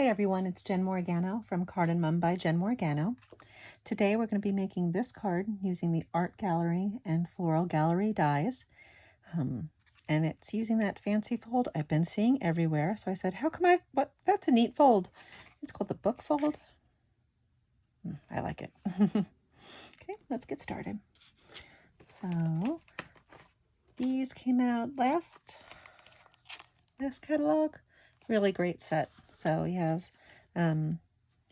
Hi everyone, it's Jen Morgano from CardnMum by Jen Morgano. Today we're going to be making this card using the Art Gallery and Floral Gallery dies. And it's using that fancy fold I've been seeing everywhere. So I said, that's a neat fold. It's called the book fold. I like it. Okay, let's get started. So these came out last catalog. Really great set. So you have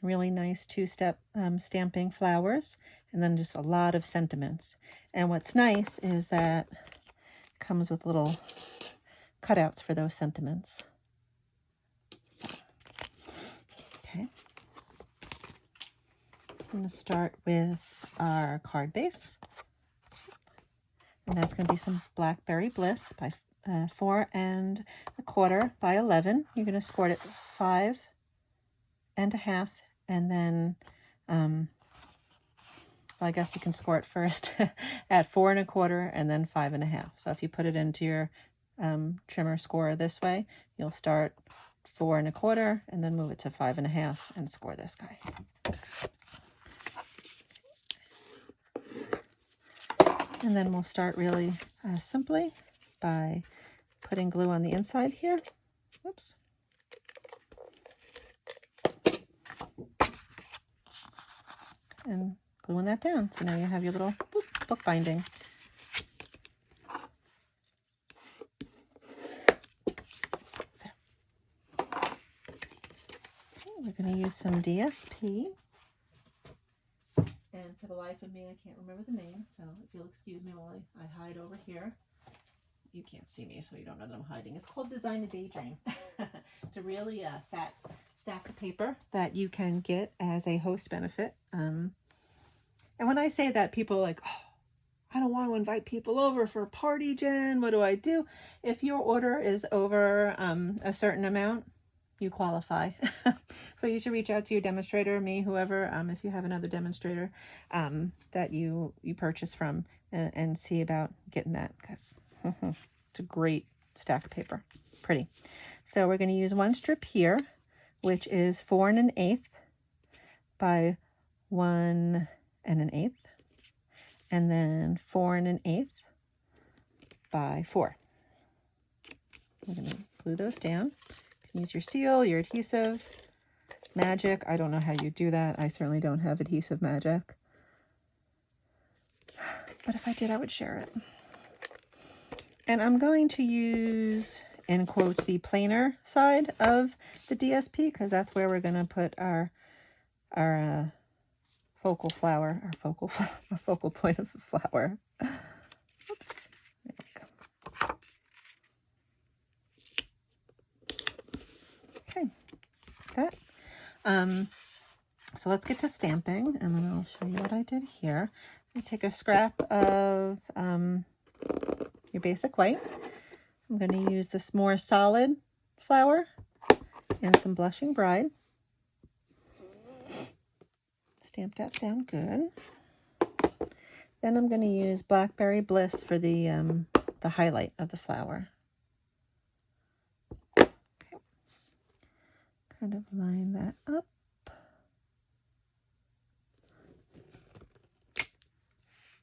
really nice two-step stamping flowers, and then just a lot of sentiments. And what's nice is that it comes with little cutouts for those sentiments. So, okay. I'm going to start with our card base. And that's going to be some Blackberry Bliss by 4 1/4 by 11. You're going to score it 5 1/2, and then well, I guess you can score it first at 4 1/4 and then 5 1/2. So if you put it into your trimmer scorer this way, you'll start 4 1/4 and then move it to 5 1/2 and score this guy. And then we'll start really simply by putting glue on the inside here. Whoops. And gluing that down. So now you have your little book binding. There. Okay, we're going to use some DSP. And for the life of me, I can't remember the name. So if you'll excuse me while I hide over here. You can't see me, so you don't know that I'm hiding. It's called Design a Daydream. It's a really fat stack of paper that you can get as a host benefit. And when I say that, people are like, oh, I don't want to invite people over for a party, Jen. What do I do? If your order is over a certain amount, you qualify. So you should reach out to your demonstrator, me, whoever, if you have another demonstrator that you purchase from, and see about getting that, because it's a great stack of paper. Pretty. So we're going to use one strip here, which is 4 1/8 by 1 1/8, and then 4 1/8 by 4. I'm going to glue those down. You can use your seal, your adhesive, magic. I don't know how you do that. I certainly don't have adhesive magic. But if I did, I would share it. And I'm going to use, in quotes, the plainer side of the DSP, because that's where we're going to put our focal flower, our focal point of the flower. Oops. There we go. Okay. That. So let's get to stamping, and then I'll show you what I did here. I take a scrap of your basic white. I'm going to use this more solid flower and some Blushing Bride. Stamp that down good. Then I'm going to use Blackberry Bliss for the highlight of the flower. Okay. Kind of line that up.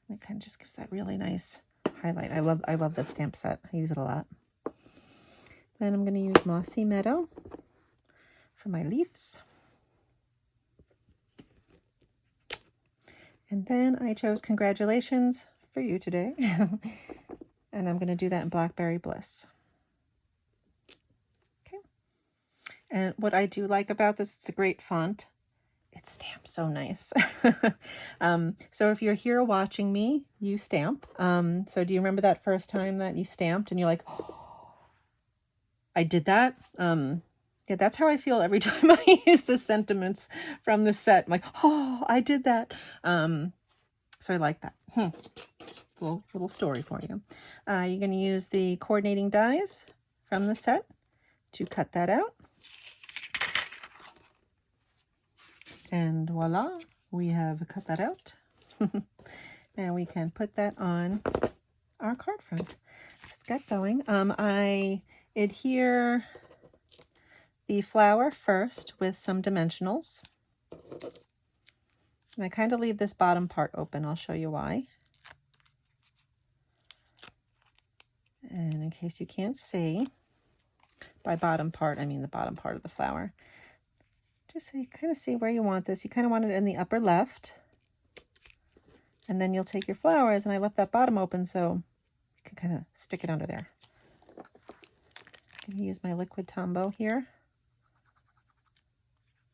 It kind of just gives that really nice highlight. I love this stamp set. I use it a lot. Then I'm going to use Mossy Meadow for my leaves. And then I chose Congratulations for you today. And I'm going to do that in Blackberry Bliss. Okay. And what I do like about this, it's a great font. It stamps so nice. So if you're here watching me, you stamp. So do you remember that first time that you stamped and you're like, oh, I did that? Yeah, that's how I feel every time I use the sentiments from the set. I'm like, oh, I did that. So I like that. Little story for you. You're going to use the coordinating dies from the set to cut that out. And voila, we have cut that out. And we can put that on our card front. Let's get going. I adhere the flower first with some dimensionals. And I kind of leave this bottom part open. I'll show you why. And in case you can't see, by bottom part, I mean the bottom part of the flower. Just so you kind of see where you want this. You kind of want it in the upper left. And then you'll take your flowers, and I left that bottom open so you can kind of stick it under there. I'm going to use my liquid Tombow here.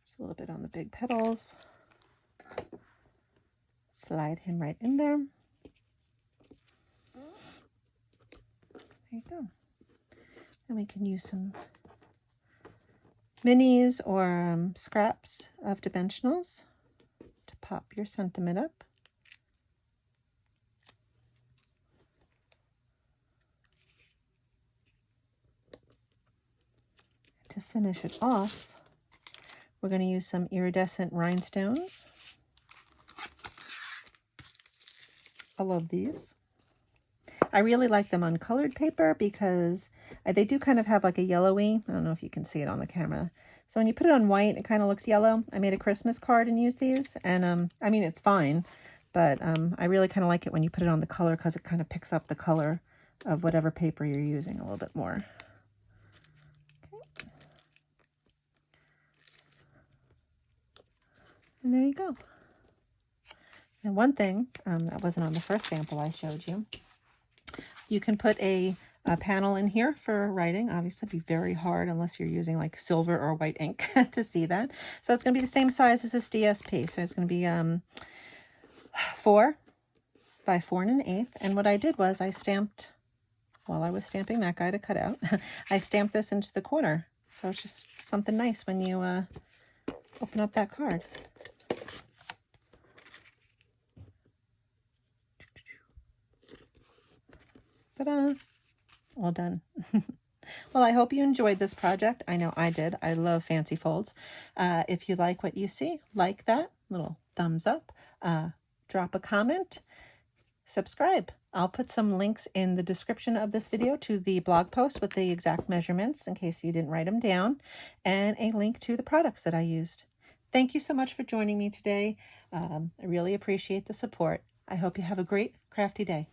Just a little bit on the big petals. Slide him right in there. There you go. And we can use some minis or scraps of dimensionals to pop your sentiment up. To finish it off, we're going to use some iridescent rhinestones. I love these. I really like them on colored paper because they do kind of have like a yellowy, I don't know if you can see it on the camera. So when you put it on white, it kind of looks yellow. I made a Christmas card and used these, and I mean, it's fine, but I really kind of like it when you put it on the color because it kind of picks up the color of whatever paper you're using a little bit more. Okay. And there you go. And one thing that wasn't on the first sample I showed you, you can put a panel in here for writing. Obviously, it'd be very hard unless you're using like silver or white ink to see that. So it's going to be the same size as this DSP. So it's going to be 4 by 4 1/8. And what I did was I stamped, while I was stamping that guy to cut out, I stamped this into the corner. So it's just something nice when you open up that card. Ta-da! All done. Well, I hope you enjoyed this project. I know I did. I love fancy folds. If you like what you see, like that, little thumbs up, drop a comment, subscribe. I'll put some links in the description of this video to the blog post with the exact measurements in case you didn't write them down, and a link to the products that I used. Thank you so much for joining me today. I really appreciate the support. I hope you have a great crafty day.